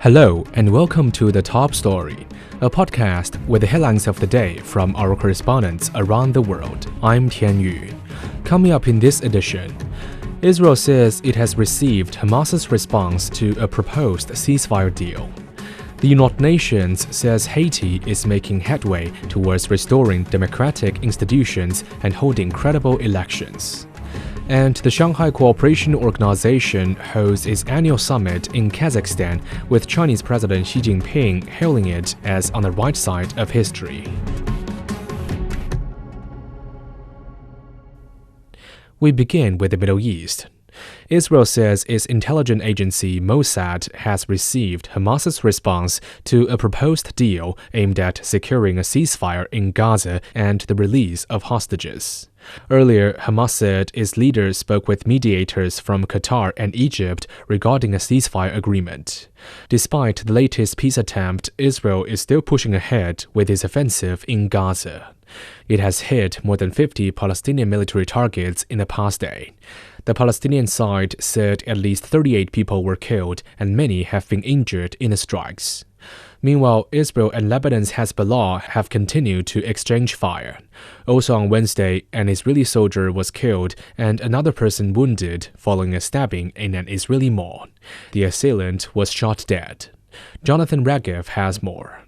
Hello and welcome to The Top Story, a podcast with the headlines of the day from our correspondents around the world. I'm Tian Yu. Coming up in this edition, Israel says it has received Hamas's response to a proposed ceasefire deal. The United Nations says Haiti is making headway towards restoring democratic institutions and holding credible elections. And the Shanghai Cooperation Organization holds its annual summit in Kazakhstan, with Chinese President Xi Jinping hailing it as on the right side of history. We begin with the Middle East. Israel says its intelligence agency Mossad has received Hamas's response to a proposed deal aimed at securing a ceasefire in Gaza and the release of hostages. Earlier, Hamas said its leaders spoke with mediators from Qatar and Egypt regarding a ceasefire agreement. Despite the latest peace attempt, Israel is still pushing ahead with its offensive in Gaza. It has hit more than 50 Palestinian military targets in the past day. The Palestinian side said at least 38 people were killed and many have been injured in the strikes. Meanwhile, Israel and Lebanon's Hezbollah have continued to exchange fire. Also on Wednesday, an Israeli soldier was killed and another person wounded following a stabbing in an Israeli mall. The assailant was shot dead. Jonathan Regev has more.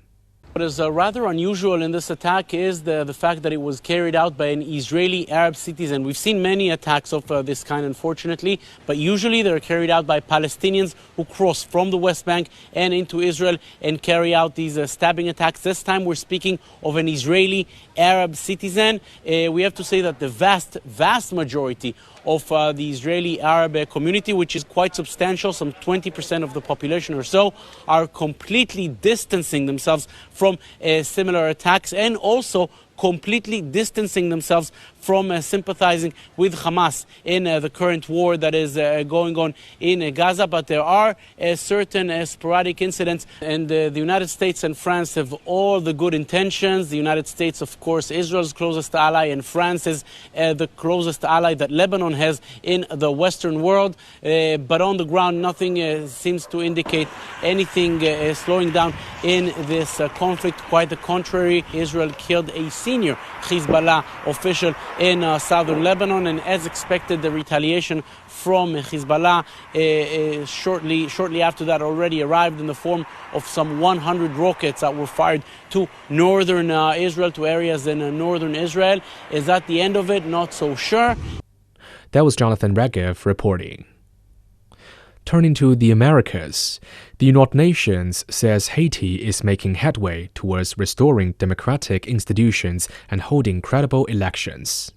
What is rather unusual in this attack is the fact that it was carried out by an Israeli Arab citizen. We've seen many attacks of this kind, unfortunately, but usually they're carried out by Palestinians who cross from the West Bank and into Israel and carry out these stabbing attacks. This time we're speaking of an Israeli Arab citizen. We have to say that the vast majority of the Israeli Arab community, which is quite substantial, some 20% of the population or so, are completely distancing themselves from similar attacks and also completely distancing themselves from sympathizing with Hamas in the current war that is going on in Gaza. But there are certain sporadic incidents, and the United States and France have all the good intentions. The United States, of course, Israel's closest ally, and France is the closest ally that Lebanon has in the Western world. But on the ground, nothing seems to indicate anything slowing down in this conflict. Quite the contrary, Israel killed a senior Hezbollah official in southern Lebanon, and as expected, the retaliation from Hezbollah shortly after that already arrived in the form of some 100 rockets that were fired to northern Israel, to areas in northern Israel. Is that the end of it? Not so sure. That was Jonathan Regev reporting. Turning to the Americas, the United Nations says Haiti is making headway towards restoring democratic institutions and holding credible elections.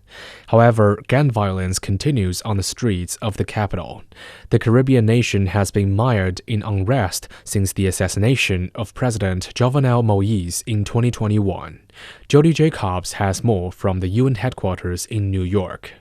However, gun violence continues on the streets of the capital. The Caribbean nation has been mired in unrest since the assassination of President Jovenel Moise in 2021. Jody Jacobs has more from the UN headquarters in New York.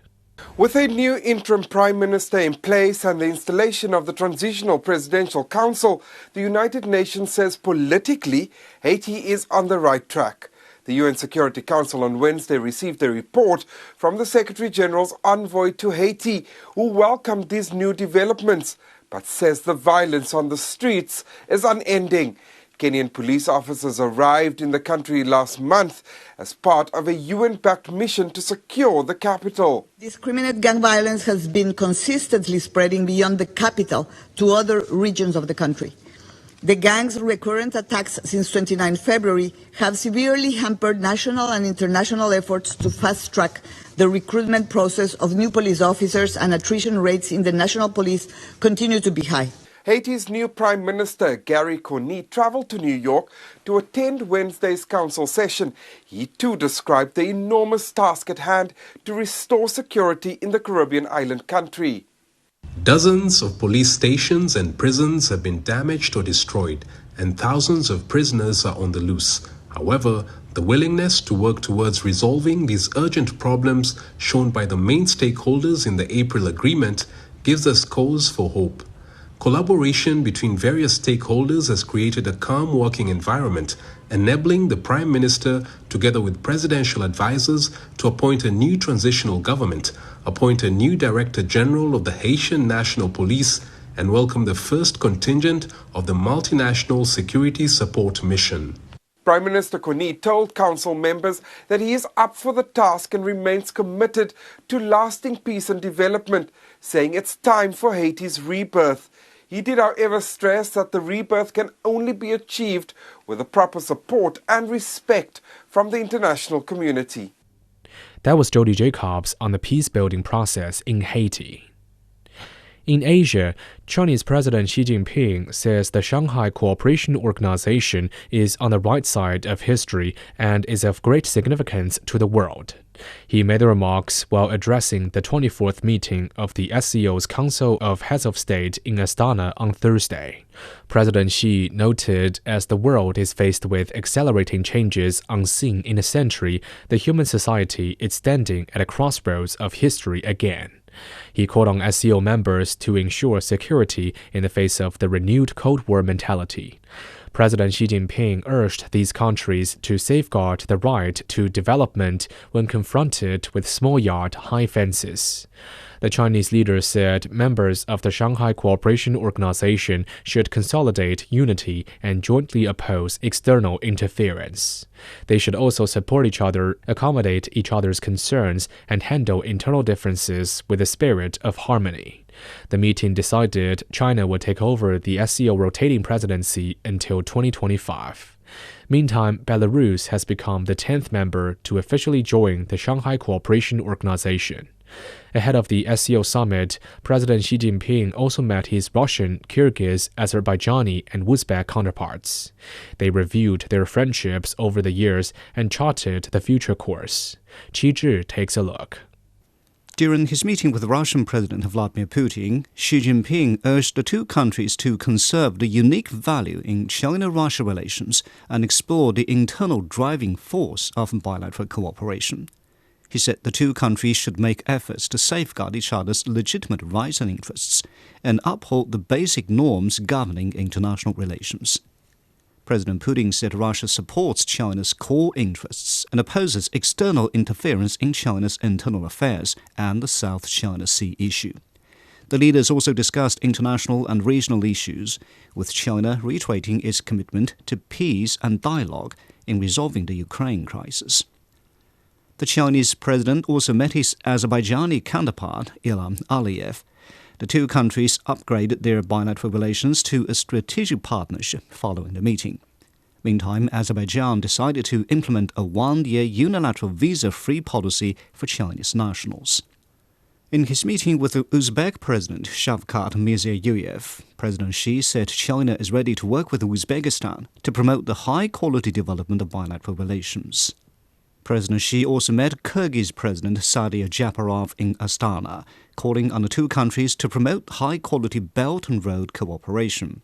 With a new interim prime minister in place and the installation of the Transitional Presidential Council, the United Nations says politically Haiti is on the right track. The UN Security Council on Wednesday received a report from the Secretary General's envoy to Haiti, who welcomed these new developments, but says the violence on the streets is unending. Kenyan police officers arrived in the country last month as part of a UN-backed mission to secure the capital. Discriminate gang violence has been consistently spreading beyond the capital to other regions of the country. The gang's recurrent attacks since 29 February have severely hampered national and international efforts to fast-track the recruitment process of new police officers, and attrition rates in the national police continue to be high. Haiti's new Prime Minister, Gary Conille, traveled to New York to attend Wednesday's council session. He too described the enormous task at hand to restore security in the Caribbean island country. Dozens of police stations and prisons have been damaged or destroyed, and thousands of prisoners are on the loose. However, the willingness to work towards resolving these urgent problems shown by the main stakeholders in the April agreement gives us cause for hope. Collaboration between various stakeholders has created a calm working environment, enabling the Prime Minister, together with presidential advisors, to appoint a new transitional government, appoint a new Director General of the Haitian National Police, and welcomed the first contingent of the multinational security support mission. Prime Minister Kony told council members that he is up for the task and remains committed to lasting peace and development, saying it's time for Haiti's rebirth. He did, however, stress that the rebirth can only be achieved with the proper support and respect from the international community. That was Jody Jacobs on the peace-building process in Haiti. In Asia, Chinese President Xi Jinping says the Shanghai Cooperation Organization is on the right side of history and is of great significance to the world. He made the remarks while addressing the 24th meeting of the SCO's Council of Heads of State in Astana on Thursday. President Xi noted as the world is faced with accelerating changes unseen in a century, the human society is standing at a crossroads of history again. He called on SCO members to ensure security in the face of the renewed Cold War mentality. President Xi Jinping urged these countries to safeguard the right to development when confronted with small-yard high fences. The Chinese leader said members of the Shanghai Cooperation Organization should consolidate unity and jointly oppose external interference. They should also support each other, accommodate each other's concerns, and handle internal differences with a spirit of harmony. The meeting decided China would take over the SCO rotating presidency until 2025. Meantime, Belarus has become the 10th member to officially join the Shanghai Cooperation Organization. Ahead of the SCO summit, President Xi Jinping also met his Russian, Kyrgyz, Azerbaijani, and Uzbek counterparts. They reviewed their friendships over the years and charted the future course. Qi Zhi takes a look. During his meeting with Russian President Vladimir Putin, Xi Jinping urged the two countries to conserve the unique value in China-Russia relations and explore the internal driving force of bilateral cooperation. He said the two countries should make efforts to safeguard each other's legitimate rights and interests and uphold the basic norms governing international relations. President Putin said Russia supports China's core interests and opposes external interference in China's internal affairs and the South China Sea issue. The leaders also discussed international and regional issues, with China reiterating its commitment to peace and dialogue in resolving the Ukraine crisis. The Chinese president also met his Azerbaijani counterpart, Ilham Aliyev. The two countries upgraded their bilateral relations to a strategic partnership following the meeting. Meantime, Azerbaijan decided to implement a one-year unilateral visa-free policy for Chinese nationals. In his meeting with the Uzbek President Shavkat Mirziyoyev, President Xi said China is ready to work with Uzbekistan to promote the high-quality development of bilateral relations. President Xi also met Kyrgyz President Sadir Japarov in Astana, calling on the two countries to promote high-quality Belt and Road cooperation.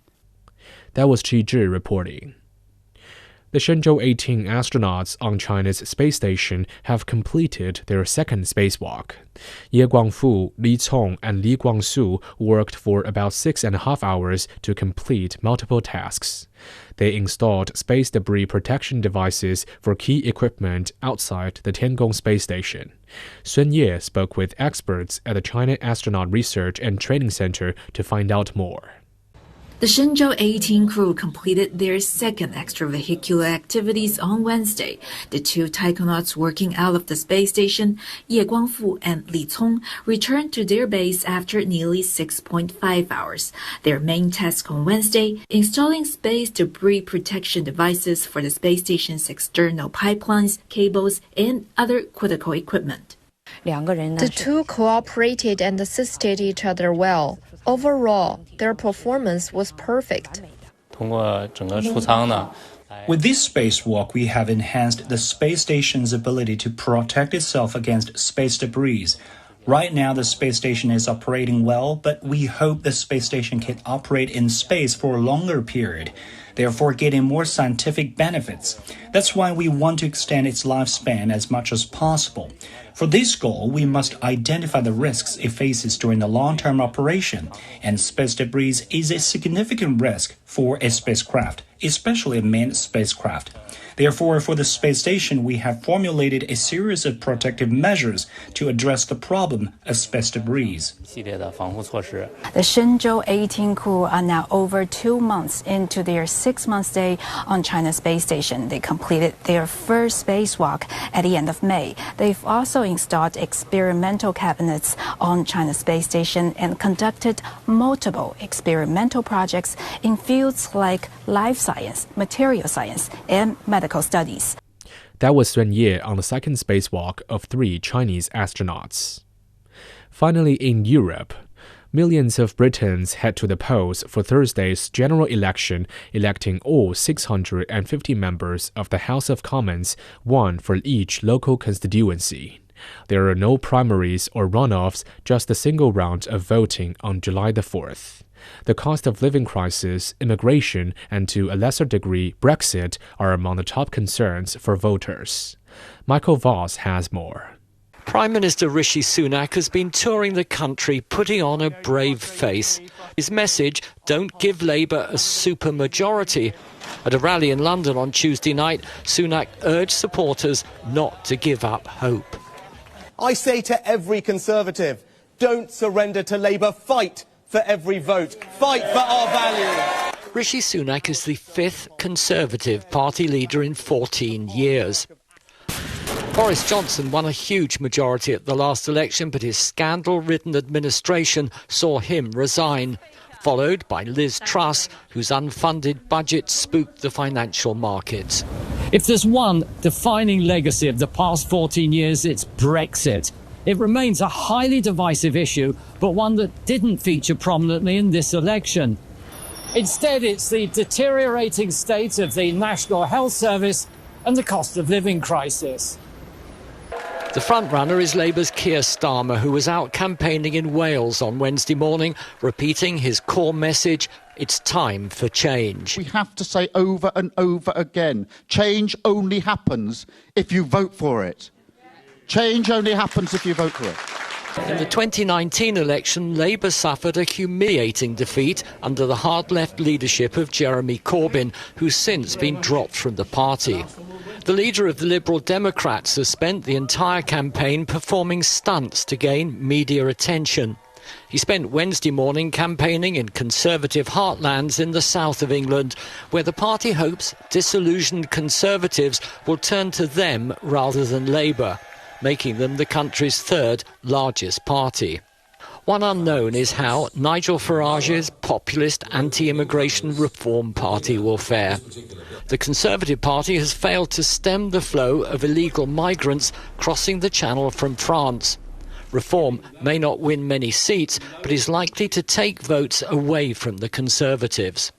That was Qi Zhi reporting. The Shenzhou 18 astronauts on China's space station have completed their second spacewalk. Ye Guangfu, Li Cong, and Li Guangsu worked for about 6.5 hours to complete multiple tasks. They installed space debris protection devices for key equipment outside the Tiangong space station. Sun Ye spoke with experts at the China Astronaut Research and Training Center to find out more. The Shenzhou 18 crew completed their second extravehicular activities on Wednesday. The two taikonauts working out of the space station, Ye Guangfu and Li Cong, returned to their base after nearly 6.5 hours. Their main task on Wednesday, installing space debris protection devices for the space station's external pipelines, cables, and other critical equipment. The two cooperated and assisted each other well. Overall, their performance was perfect. With this spacewalk, we have enhanced the space station's ability to protect itself against space debris. Right now, the space station is operating well, but we hope the space station can operate in space for a longer period, therefore getting more scientific benefits. That's why we want to extend its lifespan as much as possible. For this goal, we must identify the risks it faces during the long-term operation, and space debris is a significant risk for a spacecraft, especially a manned spacecraft. Therefore, for the space station, we have formulated a series of protective measures to address the problem of space debris. The Shenzhou 18 crew are now over 2 months into their 6-month stay on China's space station. They completed their first spacewalk at the end of May. They've also installed experimental cabinets on China's space station and conducted multiple experimental projects in fields like life science, material science, and medical studies. That was Sun Ye on the second spacewalk of 3 Chinese astronauts. Finally, in Europe, millions of Britons head to the polls for Thursday's general election, electing all 650 members of the House of Commons, one for each local constituency. There are no primaries or runoffs, just a single round of voting on July the 4th. The cost of living crisis, immigration, and to a lesser degree Brexit are among the top concerns for voters. Michael Voss has more. Prime Minister Rishi Sunak has been touring the country, putting on a brave face. His message, don't give Labour a supermajority. At a rally in London on Tuesday night, Sunak urged supporters not to give up hope. I say to every Conservative, don't surrender to Labour, fight for every vote, fight for our values. Rishi Sunak is the 5th Conservative Party leader in 14 years. Boris Johnson won a huge majority at the last election, but his scandal-ridden administration saw him resign, followed by Liz Truss, whose unfunded budget spooked the financial markets. If there's one defining legacy of the past 14 years, it's Brexit. It remains a highly divisive issue, but one that didn't feature prominently in this election. Instead, it's the deteriorating state of the National Health Service and the cost of living crisis. The frontrunner is Labour's Keir Starmer, who was out campaigning in Wales on Wednesday morning, repeating his core message, it's time for change. We have to say over and over again, change only happens if you vote for it. Change only happens if you vote for it. In the 2019 election, Labour suffered a humiliating defeat under the hard-left leadership of Jeremy Corbyn, who's since been dropped from the party. The leader of the Liberal Democrats has spent the entire campaign performing stunts to gain media attention. He spent Wednesday morning campaigning in Conservative heartlands in the south of England, where the party hopes disillusioned Conservatives will turn to them rather than Labour, making them the country's 3rd largest party. One unknown is how Nigel Farage's populist anti-immigration Reform Party will fare. The Conservative Party has failed to stem the flow of illegal migrants crossing the Channel from France. Reform may not win many seats, but is likely to take votes away from the Conservatives.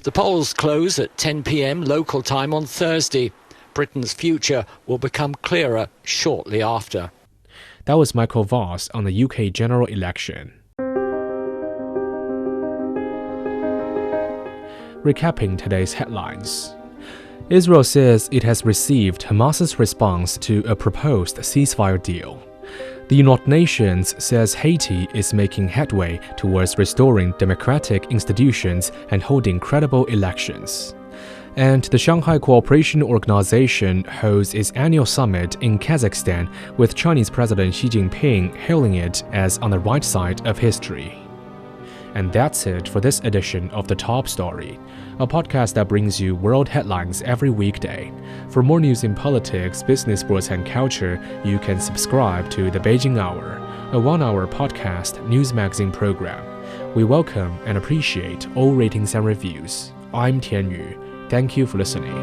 The polls close at 10 p.m. local time on Thursday. Britain's future will become clearer shortly after. That was Michael Voss on the UK general election. Recapping today's headlines. Israel says it has received Hamas's response to a proposed ceasefire deal. The United Nations says Haiti is making headway towards restoring democratic institutions and holding credible elections. And the Shanghai Cooperation Organization holds its annual summit in Kazakhstan, with Chinese President Xi Jinping hailing it as on the right side of history. And that's it for this edition of The Top Story, a podcast that brings you world headlines every weekday. For more news in politics, business, sports, and culture, you can subscribe to The Beijing Hour, a 1-hour podcast news magazine program. We welcome and appreciate all ratings and reviews. I'm Tian Yu. Thank you for listening.